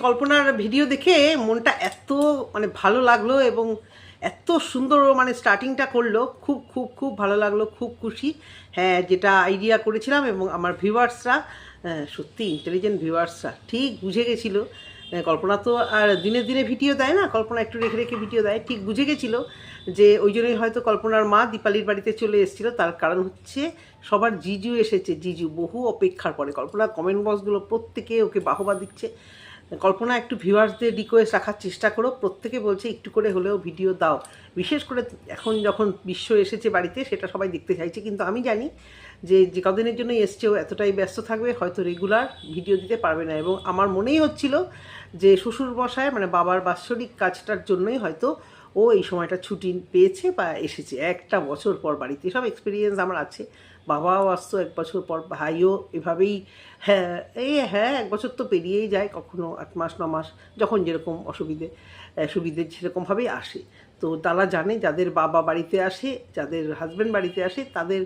কল্পনার ভিডিও দেখে মনটা এত মানে ভালো লাগলো এবং এত সুন্দর মানে স্টার্টিংটা করলো, খুব খুব খুব ভালো লাগলো, খুব খুশি। হ্যাঁ, যেটা আইডিয়া করেছিলাম এবং আমার ভিউয়ার্সরা সত্যি ইন্টেলিজেন্ট ভিউয়ার্সরা ঠিক বুঝে গেছিলো। কল্পনা তো আর দিনে দিনে ভিডিও দেয় না, কল্পনা একটু রেখে রেখে ভিডিও দেয়, ঠিক বুঝে গেছিলো যে ওই জন্যই হয়তো কল্পনার মা দীপালির বাড়িতে চলে এসেছিলো। তার কারণ হচ্ছে সবার জিজু এসেছে, জিজু বহু অপেক্ষার পরে। কল্পনার কমেন্ট বক্সগুলো প্রত্যেকে ওকে বাহবা দিচ্ছে। কল্পনা একটু ভিউয়ার্সদের রিকোয়েস্ট রাখার চেষ্টা করো, প্রত্যেকে বলছে একটু করে হলেও ভিডিও দাও। বিশেষ করে এখন যখন বিশ্ব এসেছে বাড়িতে, সেটা সবাই দেখতে চাইছে। কিন্তু আমি জানি যে যে কদিনের জন্য এসছে ও এতটাই ব্যস্ত থাকবে, হয়তো রেগুলার ভিডিও দিতে পারবে না। এবং আমার মনেই হচ্ছিল যে শ্বশুর মশাই মানে বাবার বাৎসরিক কাজটার জন্যই হয়তো ও এই সময়টা ছুটি পেয়েছে বা এসেছে। একটা বছর পর বাড়িতে সব এক্সপিরিয়েন্স আমার আছে, বাবাও আসতো এক বছর পর, ভাইও এভাবেই। হ্যাঁ, হ্যাঁ, এক বছর তো পেরিয়েই যায়, কখনো 8 মাস 9 মাস, যখন যেরকম সুবিধে সেরকমভাবেই আসে। তো তারা জানে, যাদের বাবা বাড়িতে আসে, যাদের হাজব্যান্ড বাড়িতে আসে, তাদের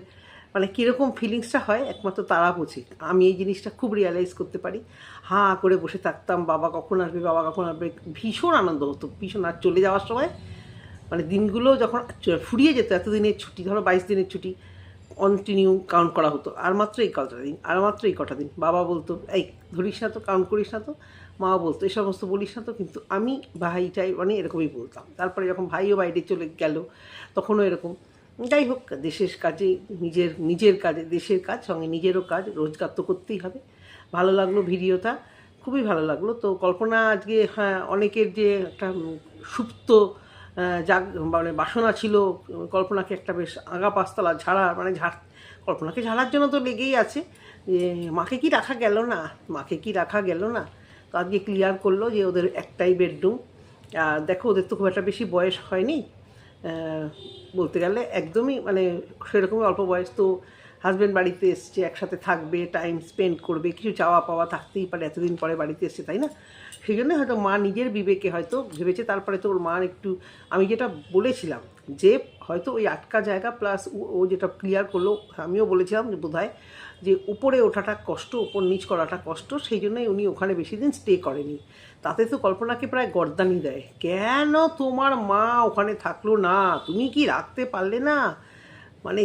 মানে কীরকম ফিলিংসটা হয় একমাত্র তারা বোঝে। আমি এই জিনিসটা খুব রিয়ালাইজ করতে পারি। হাঁ করে বসে থাকতাম, বাবা কখন আসবে, বাবা কখন আসবে, ভীষণ আনন্দ হতো, ভীষণ। আর চলে যাওয়ার সময় মানে দিনগুলো যখন ফুরিয়ে যেত, এতদিনের ছুটি, ধরো 22 দিনের ছুটি কন্টিনিউ কাউন্ট করা হতো, আর মাত্র এই কটা দিন, আর মাত্র এই কটা দিন। বাবা বলতো এই ধরিস না তো, কাউন্ট করিস না তো। মা বলতো এই সমস্ত বলিস না তো। কিন্তু আমি ভাইটাই মানে এরকমই বলতাম। তারপরে যখন ভাইও বাইরে চলে গেল, তখনও এরকম। যাই হোক, দেশের কাজে নিজের কাজে, দেশের কাজ সঙ্গে নিজেরও কাজ, রোজগার তো করতেই হবে। ভালো লাগলো ভিডিওটা, খুবই ভালো লাগলো। তো কল্পনা আজকে, হ্যাঁ, অনেকের যে একটা সুপ্ত মানে বাসনা ছিল কল্পনাকে একটা বেশ আগা পাঁচতলা ঝাড়া, মানে কল্পনাকে ঝাড়ার জন্য তো লেগেই আছে যে মাকে কি রাখা গেল না, মাকে কি রাখা গেল না। তো আজকে ক্লিয়ার করলো যে ওদের একটাই বেডরুম। আর দেখো, ওদের তো খুব একটা বেশি বয়স হয়নি, বলতে গেলে একদমই মানে সেরকমই অল্প বয়স। তো হাজব্যান্ড বাড়িতে এসছে, একসাথে থাকবে, টাইম স্পেন্ড করবে, কিছু চাওয়া পাওয়া থাকতেই পারে, এতদিন পরে বাড়িতে এসছে, তাই না? সেই জন্য হয়তো মা নিজের বিবেকে হয়তো ভেবেছে। তারপরে তো ওর মার একটু, আমি যেটা বলেছিলাম যে হয়তো ওই আটকা জায়গা প্লাস ও যেটা ক্লিয়ার করলো, আমিও বলেছিলাম যে বোধহয় যে উপরে ওঠাটা কষ্ট, উপর নিচ করাটা কষ্ট, সেই জন্যই উনি ওখানে বেশি দিন স্টে করেনি। তাতে তো কল্পনাকে প্রায় গর্দানি দেয়, কেন তোমার মা ওখানে থাকলো না, তুমি কি রাখতে পারলে না। মানে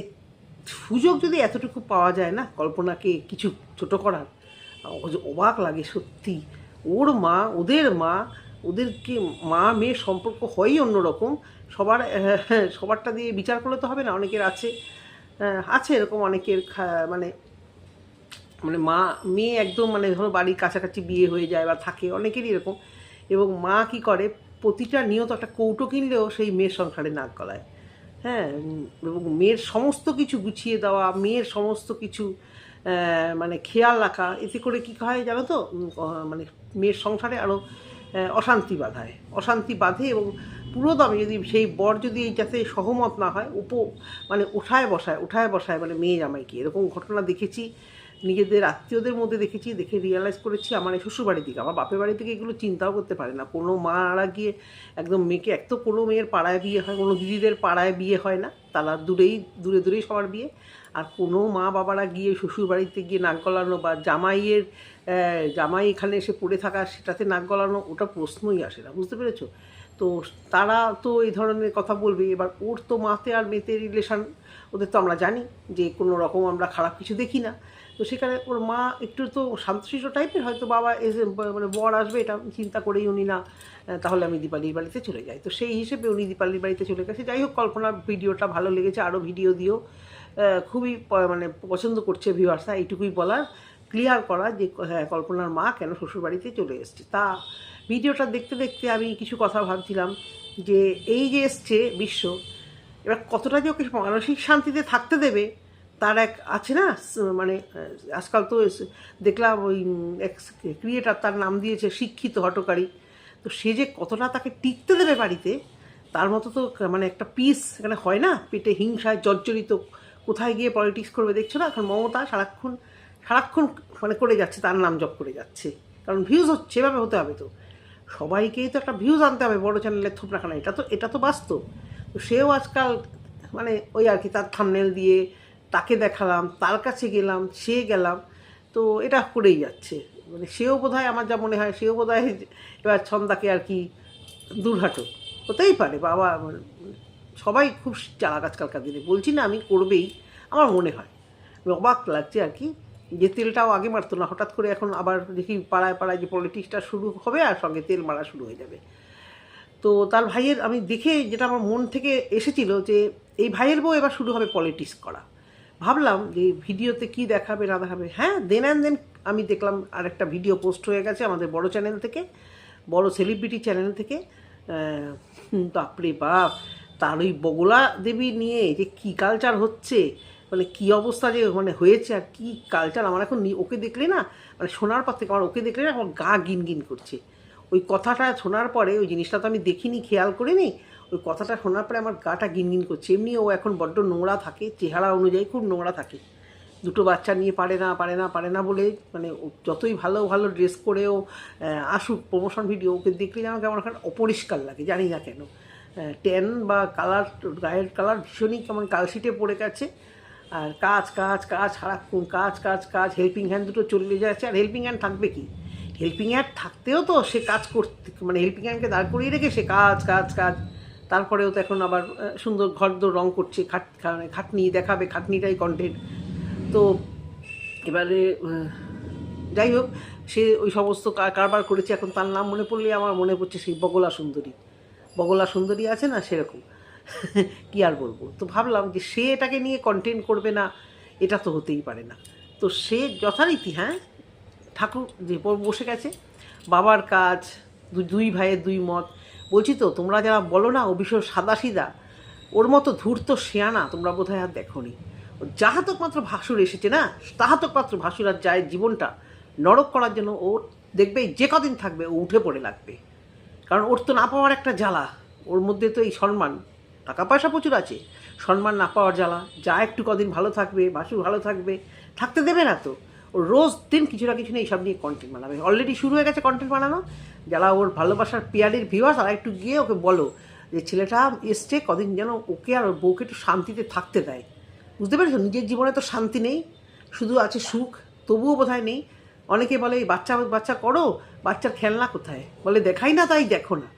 সুযোগ যদি এতটুকু পাওয়া যায় না কল্পনাকে কিছু ছোটো করার, অবাক লাগে সত্যি। ওর মা, ওদেরকে মা মেয়ের সম্পর্ক হয়ই অন্যরকম। সবারটা দিয়ে বিচার করলে তো হবে না, অনেকের আছে এরকম, অনেকের মানে মানে মা মেয়ে একদম মানে ধরো বাড়ির কাছাকাছি বিয়ে হয়ে যায় বা থাকে, অনেকেরই এরকম। এবং মা কি করে, প্রতিটা নিয়ত একটা কৌটো কিনলেও সেই মেয়ের সংসারে নাক গলায়। হ্যাঁ, এবং মেয়ের সমস্ত কিছু গুছিয়ে দেওয়া, মেয়ের সমস্ত কিছু মানে খেয়াল রাখা, এতে করে কী হয় জানো তো, মানে মেয়ের সংসারে আরও অশান্তি বাঁধে। এবং পুরোদমে যদি সেই বর যদি যাতে সহমত না হয়, মানে উঠায় বসায় মানে মেয়ে জামাইকে। এরকম ঘটনা দেখেছি, নিজেদের আত্মীয়দের মধ্যে দেখে রিয়েলাইজ করেছি। আমার এই শ্বশুরবাড়ির দিকে, আমার বাপের বাড়ি থেকে এগুলো চিন্তাও করতে পারে না কোনো মারা গিয়ে একদম মেয়েকে। এক তো কোনো মেয়ের পাড়ায় বিয়ে হয়, কোনো দিদিদের পাড়ায় বিয়ে হয় না, তারা দূরেই সবার বিয়ে। আর কোনো মা বাবারা গিয়ে শ্বশুরবাড়িতে গিয়ে নাক গলানো বা জামাই এখানে এসে পড়ে থাকা, সেটাতে নাক গলানো, ওটা প্রশ্নই আসে না, বুঝতে পেরেছো? তো তারা তো এই ধরনের কথা বলবে। এবার ওর তো মাতে আর মেয়েতে রিলেশান, ওদের তো আমরা জানি যে কোনো রকম আমরা খারাপ কিছু দেখি না। তো সেখানে ওর মা একটু তো শান্তশিষ্ট টাইপের, হয়তো বাবা এসে মানে বর আসবে এটা চিন্তা করেই উনি না, তাহলে আমি দীপালির বাড়িতে চলে যাই। তো সেই হিসেবে উনি দীপালির বাড়িতে চলে গেছে। যাই হোক, কল্পনার ভিডিওটা ভালো লেগেছে, আরও ভিডিও দিও, খুবই মানে পছন্দ করছে ভিউয়ার্সরা। এইটুকুই বলার, ক্লিয়ার করা যে হ্যাঁ, কল্পনার মা কেন শ্বশুরবাড়িতে চলে এসছে। তা ভিডিওটা দেখতে দেখতে আমি কিছু কথা ভাবছিলাম যে এই যে এসছে বিশ্ব, এবার কতটা যে ওকে মানসিক শান্তিতে থাকতে দেবে, তার এক আছে না, মানে আজকাল তো দেখলাম ওই এক্স ক্রিয়েটার তার নাম দিয়েছে শিক্ষিত হটকারী। তো সে যে কতটা তাকে টিকতে দেবে বাড়িতে, তার মতো তো মানে একটা পিস এখানে হয় না, পেটে হিংসায় জর্জরিত কোথায় গিয়ে পলিটিক্স করবে দেখছো না। এখন মমতা সারাক্ষণ মানে করে যাচ্ছে, তার নাম জপ করে যাচ্ছে, কারণ ভিউজ হচ্ছে, এভাবে হতে হবে। তো সবাইকেই তো একটা ভিউজ আনতে হবে বড় চ্যানেলের থোপড়াখানা, এটা তো বাস্তব। তো সেও আজকাল মানে ওই আর কি, তার থাম্বনেল দিয়ে তাকে দেখালাম, তার কাছে গেলাম, গেলাম, তো এটা করেই যাচ্ছে। মানে সেও বোধহয় আমার যা মনে হয় সেও বোধহয় এবার ছন্দাকে আর কি দূরহাটো হতেই পারে। বাবা সবাই খুব চালাক আজকালকার দিনে, বলছি না আমি করবেই, আমার মনে হয়। অবাক লাগছে আর কি, যে তেলটাও আগে মারতো না, হঠাৎ করে এখন আবার দেখি পাড়ায় পাড়ায় যে পলিটিক্সটা শুরু হবে আর সঙ্গে তেল মারা শুরু হয়ে যাবে। তো তার ভাইয়ের আমি দেখে যেটা আমার মন থেকে এসেছিল যে এই ভাইয়ের বউ এবার শুরু হবে পলিটিক্স করা। ভাবলাম যে ভিডিওতে কি দেখাবে না দেখাবে। হ্যাঁ, দেন অ্যান্ড দেন আমি দেখলাম আর একটা ভিডিও পোস্ট হয়ে গেছে আমাদের বড় চ্যানেল থেকে, বড় সেলিব্রিটি চ্যানেল থেকে। বাপরে বাপ, তার ওই বগলা দেবী নিয়ে যে কী কালচার হচ্ছে, মানে কী অবস্থা যে মানে হয়েছে আর কী কালচার, আমার এখন ওকে দেখলে না, মানে শোনার পর থেকে আমার ওকে দেখলে না আমার গা গিন গিন করছে। ওই কথাটা শোনার পরে, ওই জিনিসটা তো আমি দেখিনি, খেয়াল করিনি, ওই কথাটা শোনার পরে আমার গাটা গিনগিন করছে। এমনি ও এখন বড্ড নোংরা থাকে, চেহারা অনুযায়ী খুব নোংরা থাকে। দুটো বাচ্চা নিয়ে পারে না বলে, মানে যতই ভালো ভালো ড্রেস করেও আসুক প্রমোশন ভিডিও, ওকে দেখলে যেন কেমন একটা অপরিষ্কার লাগে, জানি না কেন। ট্যান বা কালার, গায়ের কালার ভীষণই কেমন কালশিটে পড়ে গেছে। আর কাজ কাজ কাজ সারাক্ষণ কাজ কাজ কাজ, হেল্পিং হ্যান্ড দুটো চলে যাচ্ছে। আর হেল্পিং হ্যান্ড থাকবে কি, হেল্পিং হ্যান্ড থাকতেও তো সে কাজ করতে, মানে হেল্পিং হ্যান্ডকে দাঁড় করিয়ে রেখে সে কাজ কাজ কাজ। তারপরেও তো এখন আবার সুন্দর ঘর দোর রং করছে, খাটনি দেখাবে, খাটনিটাই কন্টেন্ট। তো এবারে যাই হোক, সে ওই সমস্ত কারবার করেছে। এখন তার নাম মনে পড়লে আমার মনে পড়ছে সেই বগলা সুন্দরী আছে না, সেরকম। কি আর বলবো। তো ভাবলাম যে সে এটাকে নিয়ে কন্টেন্ট করবে না, এটা তো হতেই পারে না। তো সে যথারীতি, হ্যাঁ, ঠাকুর যে বসে গেছে, বাবার কাজ, দুই ভাইয়ের দুই মত। বলছি তো, তোমরা যারা বলো না ও ভীষণ সাদাসিধা, ওর মতো ধূর্ত শেয়ানা তোমরা বোধহয় আর দেখোনি। যাহাতক মাত্র ভাসুর এসেছে না, তাহাতক মাত্র ভাসুর আর যায় জীবনটা নরক করার জন্য ওর দেখবে যে কদিন থাকবে ও উঠে পড়ে লাগবে। কারণ ওর তো না পাওয়ার একটা জ্বালা, ওর মধ্যে তো এই সম্মান, টাকা পয়সা প্রচুর আছে, সম্মান না পাওয়ার জ্বালা। যা একটু কদিন ভালো থাকবে, ভাসুর ভালো থাকবে, থাকতে দেবে না তো। ও রোজ দিন কিছু না কিছু না এইসব নিয়ে কন্টেন্ট বানাবে। অলরেডি শুরু হয়ে গেছে কন্টেন্ট বানানো। যারা ওর ভালোবাসার পিয়ারের ভিউয়ার্স, তারা একটু গিয়ে ওকে বলো যে ছেলেটা এসছে কদিন যেন ওকে আর ওর বউকে একটু শান্তিতে থাকতে দেয়। বুঝতে পেরেছো, নিজের জীবনে তো শান্তি নেই, শুধু আছে সুখ, তবুও বোধহয় নেই। অনেকে বলে এই বাচ্চা বাচ্চা করো, বাচ্চার খেলনা কোথায়, বলে দেখাই না তাই দেখো না।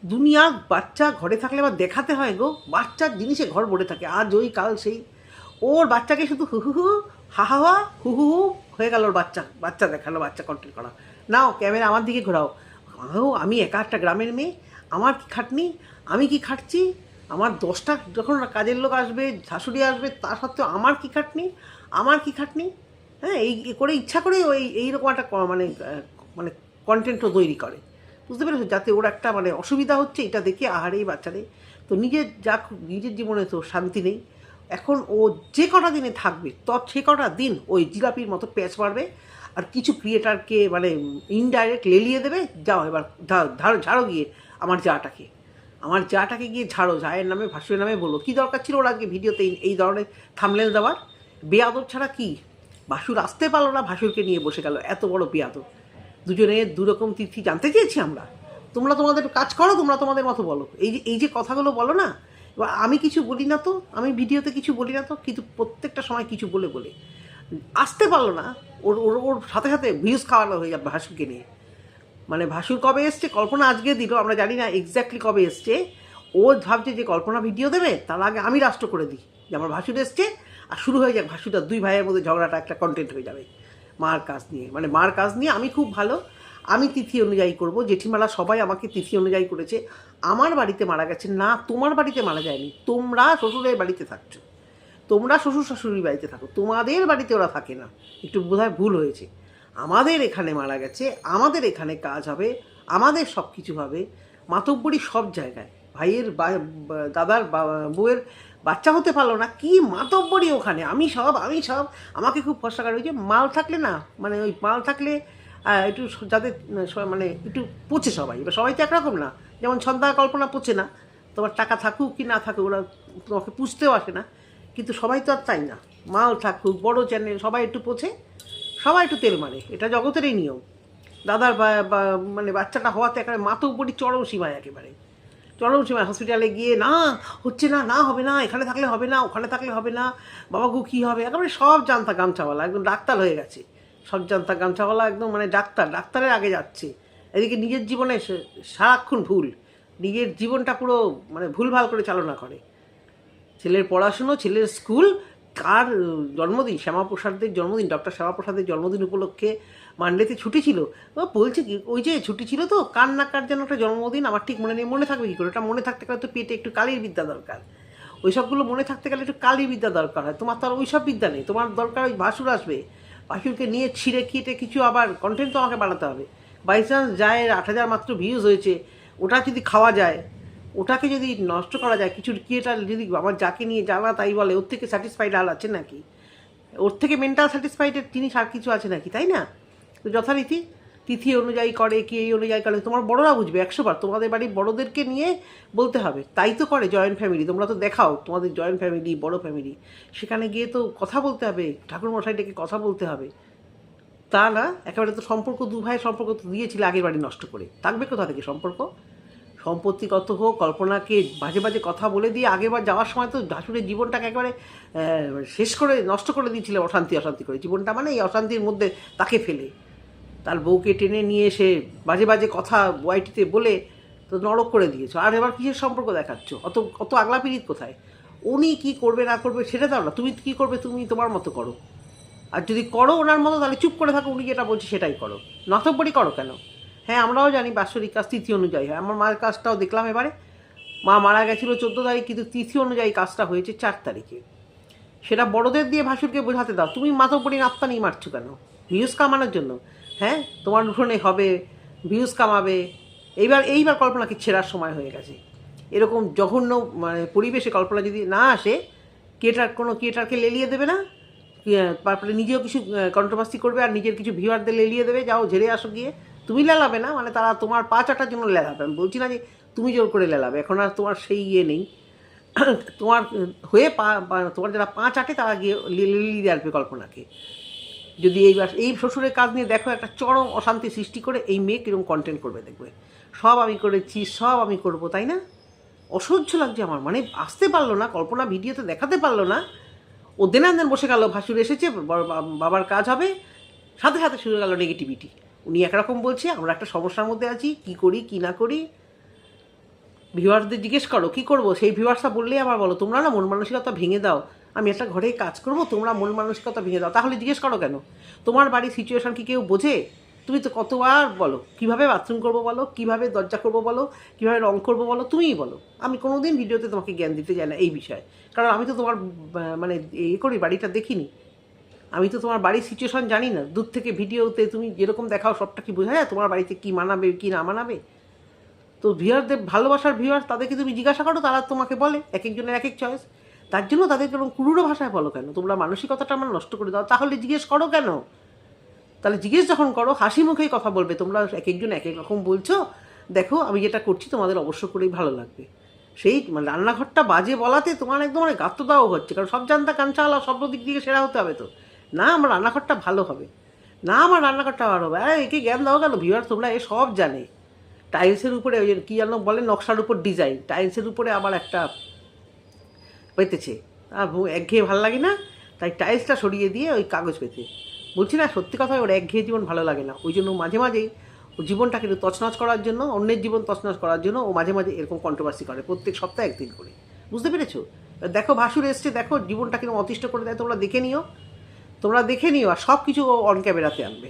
দুনিয়ার বাচ্চা ঘরে থাকলে আবার দেখাতে হয় গো, বাচ্চার জিনিসে ঘর ভরে থাকে, আজ ওই কাল সেই। ওর বাচ্চাকে শুধু হু হু হু হা হা হা হু হু হু হয়ে গেল, ওর বাচ্চা দেখালো, বাচ্চা কন্টেন্ট করা। নাও ক্যামেরা আমার দিকে ঘোরাও, আমি একা একটা গ্রামের মেয়ে, আমার কি খাটনি, আমি কি খাটছি, আমার 10টা যখন কাজের লোক আসবে, শাশুড়ি আসবে, তা সত্ত্বেও আমার কি খাটনি। হ্যাঁ, এই করে ইচ্ছা করে ওই এইরকম একটা মানে মানে কন্টেন্টও তৈরি করে। বুঝতে পেরেছো, যাতে ওর একটা মানে অসুবিধা হচ্ছে এটা দেখে, আহারেই বাচ্চারে। তো নিজের জীবনে তো শান্তি নেই। এখন ও যে কটা দিনে থাকবে সে কটা দিন ওই জিলাপির মতো প্যাঁচ মারবে, আর কিছু ক্রিয়েটারকে মানে ইনডাইরেক্ট লেলিয়ে দেবে। যাও এবার ঝাড়ো গিয়ে আমার জাটাকে গিয়ে ঝাড়ো, জায়ের নামে ভাসুরের নামে বলো। কী দরকার ছিল ওর আজকে ভিডিওতে এই ধরনের থাম্বনেল দেওয়ার? বেয়াদব ছাড়া কি, ভাসুর আসতে পারলো না, ভাসুরকে নিয়ে বসে গেল, এত বড় বেয়াদব। দুজনে দুরকম তিথি জানতে চেয়েছি আমরা। তোমরা তোমাদের কাজ করো, তোমরা তোমাদের মতো বলো। এই যে কথাগুলো বলো না, এবার আমি কিছু বলি না তো, আমি ভিডিওতে কিছু বলি না তো, কিন্তু প্রত্যেকটা সময় কিছু বলে আসতে পারলো না। ওর ওর ওর সাথে সাথে ভিউজ খাওয়ানো হয়ে যাবে ভাসুরকে নিয়ে। মানে ভাসুর কবে এসছে, কল্পনা আজকে দিল, আমরা জানি না এক্স্যাক্টলি কবে এসছে। ও ভাবছে যে কল্পনা ভিডিও দেবে, তার আগে আমি রাষ্ট্র করে দিই যে আমার ভাসুর এসছে, আর শুরু হয়ে যাক ভাসুরটা দুই ভাইয়ের মধ্যে ঝগড়াটা একটা কন্টেন্ট হয়ে যাবে মার কাজ নিয়ে। আমি খুব ভালো, আমি তিথি অনুযায়ী করব। জেঠিমালা সবাই আমাকে তিথি অনুযায়ী করেছে। আমার বাড়িতে মারা গেছে না, তোমার বাড়িতে মারা যায়নি। তোমরা শ্বশুরের বাড়িতে থাকছো, তোমরা শ্বশুর শাশুড়ির বাড়িতে থাকো, তোমাদের বাড়িতে ওরা থাকে না, একটু বোধহয় ভুল হয়েছে। আমাদের এখানে মারা গেছে, আমাদের এখানে কাজ হবে, আমাদের সব কিছু হবে। মাতব্বরি সব জায়গায়, ভাইয়ের দাদার বউয়ের বাচ্চা হতে পারলো না, কি মাতব্বরি ওখানে, আমি সব। আমাকে খুব ফসা কার, ওই যে মাল থাকলে না, মানে ওই মাল থাকলে একটু যাদের মানে একটু পোছে সবাই। এবার সবাই তো একরকম না, যেমন ছন্দা কল্পনা পোছে না, তোমার টাকা থাকুক কি না থাকুক ওরা তোমাকে পুষতেও আসে না, কিন্তু সবাই তো আর তাই না। মাল থাকুক, বড় চ্যানেল, সবাই একটু পোছে, সবাই একটু তেল মারে, এটা জগতেরই নিয়ম। দাদার মানে বাচ্চাটা হওয়াতে একেবারে মাতব্বরি চরম সীমায়, একেবারে চরম সীমায়। হসপিটালে গিয়ে না হচ্ছে না হবে না, এখানে থাকলে হবে না, ওখানে থাকলে হবে না, বাবা গো কী হবে, একেবারে সব জানতা গামছাওয়ালা, একদম ডাক্তার হয়ে গেছে, সজ্জান্তা গামছাওয়ালা একদম মানে ডাক্তারের আগে যাচ্ছে, এদিকে নিজের জীবনে সারাক্ষণ ভুল, নিজের জীবনটা পুরো মানে ভুলভাল করে চালনা করে। ছেলের পড়াশুনো, ছেলের স্কুল, কার জন্মদিন, শ্যামাপ্রসাদের জন্মদিন, ডক্টর শ্যামাপ্রসাদের জন্মদিন উপলক্ষে মানডেতে ছুটি ছিল। ও বলছে কি ওই যে ছুটি ছিল তো কার না কার যেন একটা জন্মদিন, আমার ঠিক মনে নেই, মনে থাকবে কী করে? ওটা মনে থাকতে গেলে তো পেটে একটু কালির বিদ্যা দরকার, ওই সবগুলো মনে থাকতে গেলে একটু কালির বিদ্যা দরকার হয়। তোমার তো আর ওই সব বিদ্যা নেই, তোমার দরকার ওই ভাসুর আসবে, ভাসুরকে নিয়ে ছিঁড়ে খিটে কিছু আবার কন্টেন্ট তো আমাকে বানাতে হবে। বাই চান্স যায় 8,000 মাত্র ভিউজ হয়েছে, ওটা যদি খাওয়া যায়, ওটাকে যদি নষ্ট করা যায়, কিছু ক্রিয়েটার যদি আমার যাকে নিয়ে জ্বালা তাই বলে, ওর থেকে স্যাটিসফাইড আর আছে নাকি? ওর থেকে মেন্টাল স্যাটিসফাইডের জিনিস আর কিছু আছে নাকি, তাই না? তো যথারীতি তিথি অনুযায়ী করে, কি এই অনুযায়ী করে, তোমার বড়রা বুঝবে 100 বার, তোমাদের বাড়ির বড়োদেরকে নিয়ে বলতে হবে। তাই তো করে জয়েন্ট ফ্যামিলি, তোমরা তো দেখাও তোমাদের জয়েন্ট ফ্যামিলি, বড় ফ্যামিলি, সেখানে গিয়ে তো কথা বলতে হবে, ঠাকুরমশাই ডেকে কথা বলতে হবে। তা না, একেবারে তো সম্পর্ক, দু ভাইয়ের সম্পর্ক তো দিয়েছিলে আগের বাড়ি নষ্ট করে, থাকবে কোথা থেকে সম্পর্ক? সম্পত্তিগত হোক, কল্পনাকে বাজে বাজে কথা বলে দিয়ে আগেরবার যাওয়ার সময় তো ভাসুরের জীবনটাকে একেবারে শেষ করে নষ্ট করে দিয়েছিল, অশান্তি করে জীবনটা, মানে এই অশান্তির মধ্যে তাকে ফেলে তার বউকে টেনে নিয়ে এসে বাজে বাজে কথা ওয়াইটিতে বলে তো নরক করে দিয়েছো। আর এবার কিসের সম্পর্ক দেখাচ্ছ? অত আগলা পিড়িত কোথায়? উনি কি করবে না করবে সেটা দাও না, তুমি কি করবে তুমি তোমার মতো করো। আর যদি করো ওনার মতো, তাহলে চুপ করে থাকো, উনি যেটা বলছে সেটাই করো, নতব্বরই করো কেন? হ্যাঁ, আমরাও জানি বাৎসরিক কাজ তিথি অনুযায়ী হয়, আমার মায়ের কাজটাও দেখলাম এবারে, মা মারা গেছিলো 14 তারিখ, কিন্তু তিথি অনুযায়ী কাজটা হয়েছে 4 তারিখে। সেটা বড়দের দিয়ে ভাসুরকে বোঝাতে দাও, তুমি মাতব্বরী নাপ্তা নিয়ে মারছো কেন? ভিউজ কামানোর জন্য? হ্যাঁ, তোমার উঠোনে হবে, ভিউজ কামাবে। এইবার কল্পনাকে ছেঁড়ার সময় হয়ে গেছে। এরকম জঘন্য মানে পরিবেশে কল্পনা যদি না আসে, কোনো ক্রিয়েটারকে লেলিয়ে দেবে না, তারপরে নিজেও কিছু কন্ট্রোভার্সি করবে আর নিজের কিছু ভিউয়ারদের লেলিয়ে দেবে, যাও ঝেড়ে আসো গিয়ে। তুমি লেলাবে না, মানে তারা তোমার পা চাটার জন্য লেলাবে, আমি বলছি না যে তুমি জোর করে লেলাবে, এখন আর তোমার সেই ইয়ে নেই। তোমার হয়ে তোমার যারা পা চাটে তারা গিয়ে লিলিয়ে আসবে কল্পনাকে। যদি এই শ্বশুরের কাজ নিয়ে দেখো, একটা চরম অশান্তি সৃষ্টি করে এই মেয়ে কীরকম কন্টেন্ট করবে দেখবে, সব আমি করেছি, সব আমি করবো, তাই না? অসহ্য লাগছে আমার, মানে আসতে পারলো না, কল্পনা ভিডিওতে দেখাতে পারলো না, ও দেন বসে গেল, ভাসুর এসেছে, বাবার কাজ হবে, সাথে সাথে শুরু গেল নেগেটিভিটি। উনি একরকম বলছে, আমরা একটা সমস্যার মধ্যে আছি, কি করি কি না করি। ভিউয়ার্সদের জিজ্ঞেস করো কী করবো, সেই ভিউয়ার্সটা বললেই আবার বলো তোমরা না মন মানসিকতা ভেঙে দাও, আমি একটা ঘরে কাজ করবো, তোমরা মন মানসিকতা ভেঙে দাও। তাহলে জিজ্ঞেস করো কেন? তোমার বাড়ির সিচুয়েশান কি কেউ বোঝে? তুমি তো কতবার বলো কীভাবে বাথরুম করবো বলো, কীভাবে দরজা করবো বলো, কীভাবে রং করবো বলো, তুমিই বলো। আমি কোনো দিন ভিডিওতে তোমাকে জ্ঞান দিতে যাই না এই বিষয়ে, কারণ আমি তো তোমার মানে করি বাড়িটা দেখিনি, আমি তো তোমার বাড়ির সিচুয়েশান জানি না। দূর থেকে ভিডিওতে তুমি যেরকম দেখাও সবটা কি বোঝা যায় তোমার বাড়িতে কী মানাবে কী না মানাবে? তো ভিউয়ারদের ভালোবাসার ভিউয়ার, তাদেরকে তুমি জিজ্ঞাসা করো, তারা তোমাকে বলে, এক একজনের এক এক চয়েস। তার জন্য তাদেরকে এরকম কুরুড়ো ভাষায় বলো কেন? তোমরা মানসিকতাটা আমার নষ্ট করে দাও। তাহলে জিজ্ঞেস করো কেন? তাহলে জিজ্ঞেস যখন করো, হাসি মুখেই কথা বলবে। তোমরা এক একজন এক এক রকম বলছো, দেখো আমি যেটা করছি তোমাদের অবশ্য করেই ভালো লাগবে। সেই মানে রান্নাঘরটা বাজে বলাতে তোমার একদম মানে গাত্রদাও হচ্ছে, কারণ সব জানতা কাঞ্চালা সব দিক থেকে সেরা হতে হবে তো। না আমার রান্নাঘরটা ভালো হবে, না আমার রান্নাঘরটা ভালো হবে, একে জ্ঞান দাও কেন? ভিউয়ার তোমরা এ সব জানে। টাইলসের উপরে ওই কী যেন বলে, নকশার উপর ডিজাইন, টাইলসের উপরে আবার একটা পেতেছে, একঘেয়ে ভালো লাগে না, তাই টাইলসটা সরিয়ে দিয়ে ওই কাগজ পেতে। বলছি না, সত্যি কথা, ওর একঘেয়ে জীবন ভালো লাগে না, ওই জন্য মাঝে মাঝেই ও জীবনটাকে একটু তছনছ করার জন্য, অন্যের জীবন তছনছ করার জন্য ও মাঝে মাঝে এরকম কন্ট্রোভার্সি করে, প্রত্যেক সপ্তাহে একদিন করে। বুঝতে পেরেছো? দেখো ভাসুর এসছে, দেখো জীবনটা কিরকম অতিষ্ঠ করে দেয়, তোমরা দেখে নিও, আর সব কিছু ও অন ক্যামেরাতে আনবে।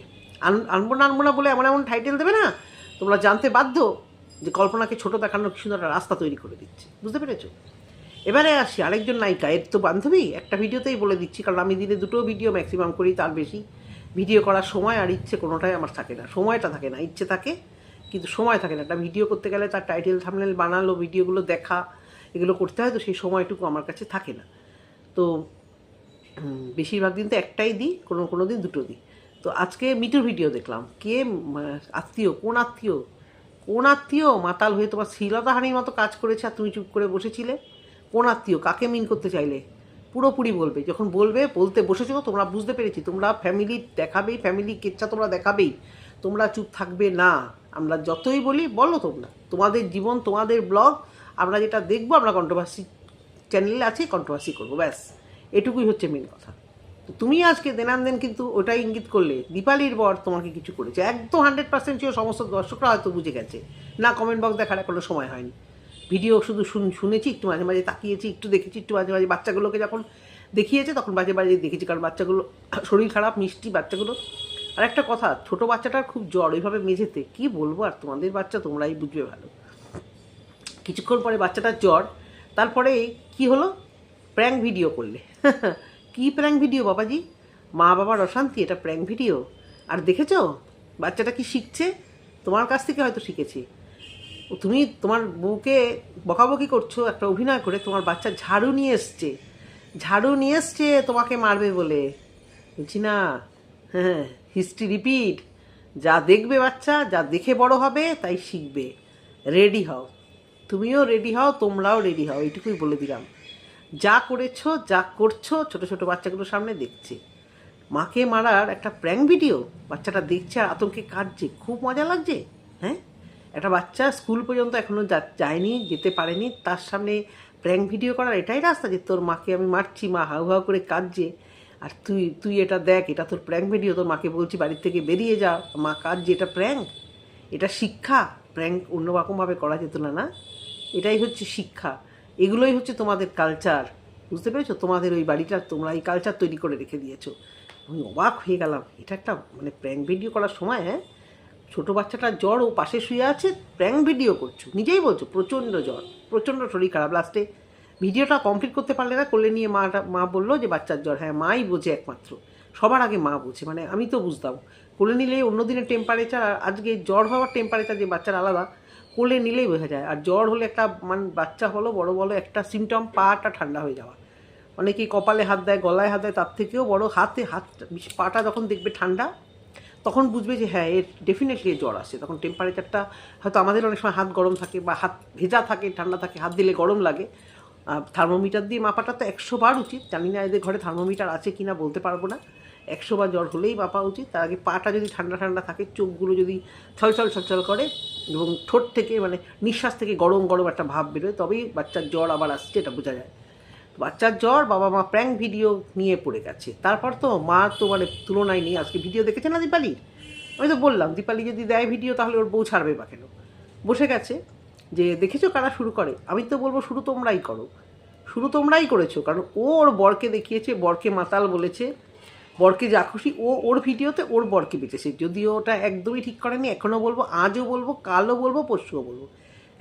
আনবো না বলে এমন এমন টাইটেল দেবে না, তোমরা জানতে বাধ্য যে কল্পনাকে ছোটো দেখানোর কি সুন্দর একটা রাস্তা তৈরি করে দিচ্ছে। বুঝতে পেরেছো? এবারে আসি আরেকজন নায়িকা, এর তো বান্ধবী, একটা ভিডিওতেই বলে দিচ্ছি, কারণ আমি দিনে 2টো ভিডিও ম্যাক্সিমাম করি, তার বেশি ভিডিও করার সময় আর ইচ্ছে কোনোটাই আমার থাকে না। সময়টা থাকে না, ইচ্ছে থাকে কিন্তু সময় থাকে না। একটা ভিডিও করতে গেলে তার টাইটেল থাম্বনেল বানালো, ভিডিওগুলো দেখা, এগুলো করতে হয়, তো সেই সময়টুকু আমার কাছে থাকে না। তো বেশিরভাগ দিন তো একটাই দিই, কোনো দিন 2টো দিই। তো আজকে মিটুর ভিডিও দেখলাম, কে আত্মীয়, কোন আত্মীয় মাতাল হয়ে তোমার শ্লীলতাহানির মতো কাজ করেছে আর তুমি চুপ করে বসেছিলে? কোন আত্মীয়, কাকে মিন করতে চাইলে পুরোপুরি বলবে। যখন বলতে বসেছো তোমরা, বুঝতে পেরেছি তোমরা ফ্যামিলি দেখাবেই, ফ্যামিলি কেচ্ছা তোমরা দেখাবেই, তোমরা চুপ থাকবে না। আমরা যতই বলি বলো, তোমাদের জীবন, তোমাদের ব্লগ, আমরা যেটা দেখবো, আমরা কন্ট্রোভার্সি চ্যানেলে আছে, কন্ট্রোভার্সি করবো, ব্যাস এটুকুই হচ্ছে মেন কথা। তুমি আজকে দেনান কিন্তু ওটাই ইঙ্গিত করলে দীপালির বর তোমাকে কিছু করেছে, একদম 100% ছিল। সমস্ত দর্শকরা হয়তো বুঝে গেছে, না কমেন্ট বক্স দেখার কোনো সময় হয়নি, ভিডিও শুধু শুনেছি, একটু মাঝে মাঝে তাকিয়েছি, একটু দেখেছি, একটু মাঝে মাঝে বাচ্চাগুলোকে যখন দেখিয়েছে তখন মাঝে মাঝে দেখেছি, কারণ বাচ্চাগুলো শরীর খারাপ, মিষ্টি বাচ্চাগুলো। আর একটা কথা, ছোটো বাচ্চাটার খুব জ্বর, ওইভাবে মেঝেতে কী বলবো, আর তোমাদের বাচ্চা তোমরাই বুঝবে ভালো। কিছুক্ষণ পরে বাচ্চাটার জ্বর, তারপরে কি হলো, প্র্যাঙ্ক ভিডিও করলে। কি প্র্যাঙ্ক ভিডিও বাবাজি, মা বাবার অশান্তি, এটা প্র্যাঙ্ক ভিডিও। আর দেখেছো বাচ্চাটা কি শিখছে, তোমার কাছ থেকে হয়তো শিখেছে। তুমি তোমার বউকে বকাবকি করছো একটা অভিনয় করে, তোমার বাচ্চা ঝাড়ু নিয়ে এসছে তোমাকে মারবে বলে, বলছি না। হ্যাঁ, হিস্ট্রি রিপিট, যা দেখবে বাচ্চা, যা দেখে বড় হবে তাই শিখবে। রেডি হও, তুমিও রেডি হও, তোমরাও রেডি হও, এইটুকুই বলে দিলাম। যা করেছো, যা করছো, ছোট ছোট বাচ্চাগুলোর সামনে দেখছে, মাকে মারার একটা প্র্যাঙ্ক ভিডিও বাচ্চাটা দেখছে আর আতঙ্কে কাঁদছে, খুব মজা লাগছে। হ্যাঁ, একটা বাচ্চা স্কুল পর্যন্ত এখনও যায়নি, যেতে পারেনি, তার সামনে প্র্যাঙ্ক ভিডিও করার এটাই রাস্তা, যে তোর মাকে আমি মারছি, মা হাউ হাউ করে কাঁদছে, আর তুই এটা দেখ, এটা তোর প্র্যাঙ্ক ভিডিও, তোর মাকে বলছি বাড়ির থেকে বেরিয়ে যা, মা কাঁদছে, এটা প্র্যাঙ্ক, এটা শিক্ষা। প্র্যাঙ্ক অন্যরকমভাবে করা যেত না, না? এটাই হচ্ছে শিক্ষা, এগুলোই হচ্ছে তোমাদের কালচার, বুঝতে পেরেছো? তোমাদের ওই বাড়িটা তোমরা এই কালচার তৈরি করে রেখে দিয়েছো। আমি অবাক হয়ে গেলাম, এটা একটা মানে প্র্যাঙ্ক ভিডিও করার সময়, হ্যাঁ, ছোটো বাচ্চাটার জ্বর, ও পাশে শুয়ে আছে, প্র্যাঙ্ক ভিডিও করছো, নিজেই বলছো প্রচণ্ড জ্বর, প্রচণ্ড শরীর খারাপ। লাস্টে ভিডিওটা কমপ্লিট করতে পারলে না, করলে নিয়ে মা বললো যে বাচ্চার জ্বর। হ্যাঁ, মাই বোঝে একমাত্র, সবার আগে মা বোঝে, মানে আমি তো বুঝতাম। কোলে নিলে অন্য দিনের টেম্পারেচার আর আজকে জ্বর হওয়ার টেম্পারেচার যে বাচ্চার আলাদা, কোলে নিলেই বোঝা যায়। আর জ্বর হলে একটা মানে বাচ্চা হলো বড় বলো একটা সিমটম, পাটা ঠান্ডা হয়ে যাওয়া। অনেকেই কপালে হাত দেয়, গলায় হাত দেয়, তার থেকেও বড় পাটা যখন দেখবে ঠান্ডা, তখন বুঝবে যে হ্যাঁ, এর ডেফিনেটলি জ্বর আসছে। তখন টেম্পারেচারটা হয়তো আমাদের অনেক সময় হাত গরম থাকে বা হাত ভেজা থাকে, ঠান্ডা থাকে, হাত দিলে গরম লাগে। থার্মোমিটার দিয়ে মাপাটা তো 100 বার উচিত, জানি না এদের ঘরে থার্মোমিটার আছে কি না বলতে পারবো না। 100 বার জ্বর হলেই মাপা উচিত। তার আগে পাটা যদি ঠান্ডা ঠান্ডা থাকে, চোখগুলো যদি ছলছল করে এবং ঠোঁট থেকে মানে নিঃশ্বাস থেকে গরম গরম একটা ভাব বেরোয়, তবেই বাচ্চার জ্বর আবার আসছে, এটা বোঝা যায়। বাচ্চার জ্বর, বাবা মা প্র্যাঙ্ক ভিডিও নিয়ে পড়ে গেছে। তারপর তো মা তো মানে তুলনায় নেই। আজকে ভিডিও দেখেছে না দীপালির, আমি তো বললাম দীপালি যদি দেয় ভিডিও তাহলে ওর বউ ছাড়বে বা কেন, বসে গেছে যে দেখেছো কারা শুরু করে। আমি তো বলবো শুরু তোমরাই করো, শুরু তোমরাই করেছো, কারণ ও ওর বরকে দেখিয়েছে, বরকে মাতাল বলেছে, বরকে যা খুশি ওর ভিডিওতে ওর বরকে বেঁচেছে। যদিও ওটা একদমই ঠিক করেনি, এখনও বলবো, আজও বলবো, কালও বলবো, পরশুও বলবো,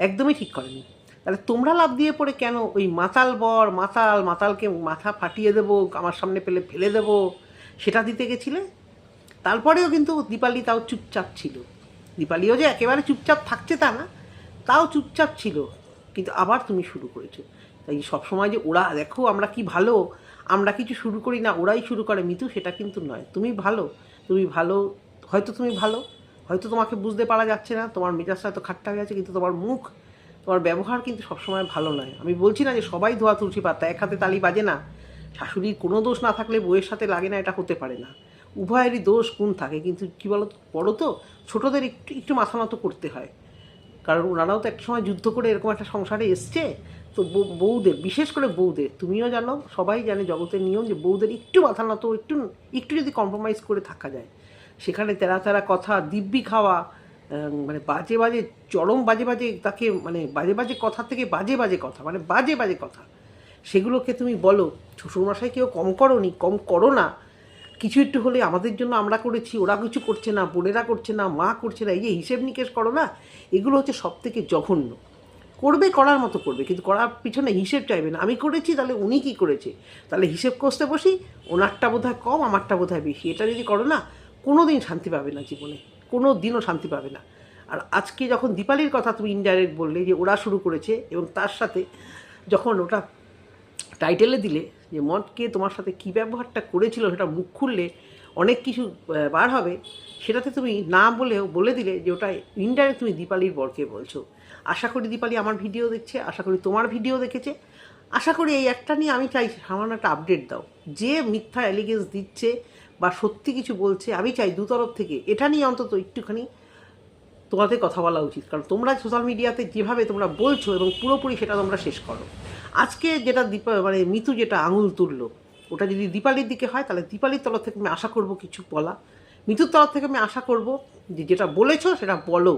একদমই ঠিক করেনি। তাহলে তোমরা লাভ দিয়ে পড়ে কেন ওই মাতাল বর, মাতালকে মাথা ফাটিয়ে দেবো, আমার সামনে পেলে ফেলে দেবো, সেটা দিতে গেছিলে? তারপরেও কিন্তু দীপালি তাও চুপচাপ ছিল। দীপালিও যে একেবারে চুপচাপ থাকছে তা না, তাও চুপচাপ ছিল। কিন্তু আবার তুমি শুরু করেছো। তাই সবসময় যে ওরা দেখো আমরা কি ভালো, আমরা কিছু শুরু করি না, ওরাই শুরু করে মিতু, সেটা কিন্তু নয়। তুমি ভালো, হয়তো তুমি ভালো, হয়তো তোমাকে বুঝতে পারা যাচ্ছে না, তোমার মেজাজটা হয়তো খাট্টা হয়ে আছে, কিন্তু তোমার মুখ, তোমার ব্যবহার কিন্তু সবসময় ভালো নয়। আমি বলছি না যে সবাই ধোয়া তুলসী পাতা, এক হাতে তালি বাজে না। শাশুড়ির কোনো দোষ না থাকলে বউয়ের সাথে লাগে না, এটা হতে পারে না। উভয়েরই দোষ গুণ থাকে, কিন্তু কী বলো, বড়ো তো ছোটোদের একটু একটু মাথা নত করতে হয়, কারণ ওনারাও তো একটা সময় যুদ্ধ করে এরকম একটা সংসারে এসছে। তো বউদের, বিশেষ করে বউদের, তুমিও জানো, সবাই জানে জগতের নিয়ম, যে বউদের একটু মাথা নত, একটু যদি কম্প্রোমাইজ করে থাকা যায়, সেখানে তেরা কথা, দিব্যি খাওয়া, মানে বাজে চরম বাজে তাকে, মানে বাজে কথা থেকে বাজে কথা, মানে বাজে কথা, সেগুলোকে তুমি বলো শ্বশুরমশাইকেও কম করো না, কিছু একটু হলে আমাদের জন্য আমরা করেছি, ওরা কিছু করছে না, বোনেরা করছে না, মা করছে না, এই যে হিসেব নিকেশ করো না, এগুলো হচ্ছে সব থেকে জঘন্য। করার মতো করবে, কিন্তু করার পিছনে হিসেব চাইবে না। আমি করেছি, তাহলে উনি কী করেছে, তাহলে হিসেব কষতে বসি, ওনারটা বোধহয় কম, আমারটা বোধহয় বেশি। এটা যদি করো না, কোনো দিন শান্তি পাবে না জীবনে, কোনো দিনও শান্তি পাবে না। আর আজকে যখন দীপালির কথা তুমি ইনডাইরেক্ট বললে যে ওরা শুরু করেছে, এবং তার সাথে যখন ওটা টাইটেলে দিলে যে মদকে তোমার সাথে কী ব্যবহারটা করেছিল, সেটা মুখ খুললে অনেক কিছু বার হবে, সেটাতে তুমি না বলেও বলে দিলে যে ওটা ইনডাইরেক্ট তুমি দীপালির বরকে বলছো। আশা করি দীপালি আমার ভিডিও দেখছে, আশা করি তোমার ভিডিও দেখেছে, আশা করি এই একটা নিয়ে আমি চাই সামান্য একটা আপডেট দাও। যে মিথ্যা অ্যালিগেন্স দিচ্ছে বা সত্যি কিছু বলছে, আমি চাই দু তরফ থেকে এটা নিয়ে অন্তত একটুখানি তোমাদের কথা বলা উচিত, কারণ তোমরা সোশ্যাল মিডিয়াতে যেভাবে তোমরা বলছো এবং পুরোপুরি সেটা তোমরা শেষ করো। আজকে যেটা মানে মিতু যেটা আঙুল তুললো, ওটা যদি দীপালির দিকে হয় তাহলে দীপালির তরফ থেকে আমি আশা করব কিছু বলা, মিতুর তরফ থেকে আমি আশা করব যে যেটা বলেছো সেটা বলো,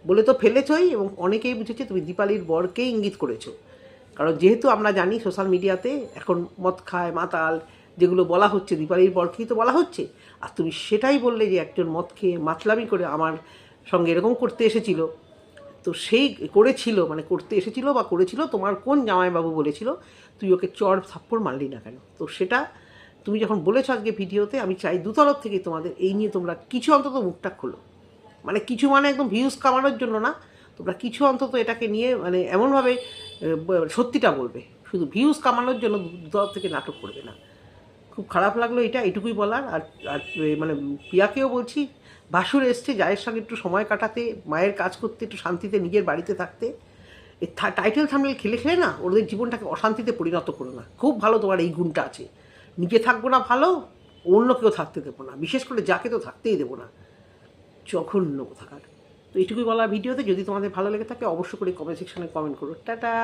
বলে তো ফেলেছই এবং অনেকেই বুঝেছে তুমি দীপালির বরকেই ইঙ্গিত করেছো। কারণ যেহেতু আমরা জানি সোশ্যাল মিডিয়াতে এখন মদ খায় মাতাল যেগুলো বলা হচ্ছে দীপালির বরকেই তো বলা হচ্ছে, আর তুমি সেটাই বললে যে একজন মদ খেয়ে মাতলামি করে আমার সঙ্গে এরকম করতে এসেছিল। তো সেই করেছিল মানে করতে এসেছিল বা করেছিল তোমার কোন জামাইবাবু বলেছিল তুই ওকে চড় থাপ্পড় মারলি না কেন? তো সেটা তুমি যখন বলেছো আজকে ভিডিওতে, আমি চাই দুতরফ থেকে তোমাদের এই নিয়ে তোমরা কিছু অন্তত মুখটা খোলো, মানে কিছু মানে একদম ভিউজ কামানোর জন্য না, তোমরা কিছু অন্তত এটাকে নিয়ে মানে এমনভাবে সত্যিটা বলবে, শুধু ভিউজ কামানোর জন্য দুতরফ থেকে নাটক করবে না। খুব খারাপ লাগলো এটা, এটুকুই বলার। আর আর মানে প্রিয়াকেও বলছি, ভাসুর এসছে জায়ের সঙ্গে একটু সময় কাটাতে, মায়ের কাজ করতে, একটু শান্তিতে নিজের বাড়িতে থাকতে। এই টাইটেল থাম্বনেল খেলে খেলে না ওদের জীবনটাকে অশান্তিতে পরিণত করো না। খুব ভালো তোমার এই গুণটা আছে, নিজে থাকবো না ভালো, অন্য কেউ থাকতে দেবো না, বিশেষ করে যাকে তো থাকতেই দেবো না, জঘন্য কোথাকার। তো এইটুকুই বলা ভিডিওতে। যদি তোমাদের ভালো লেগে থাকে অবশ্যই করে কমেন্ট সেকশনে কমেন্ট করো। টাটা।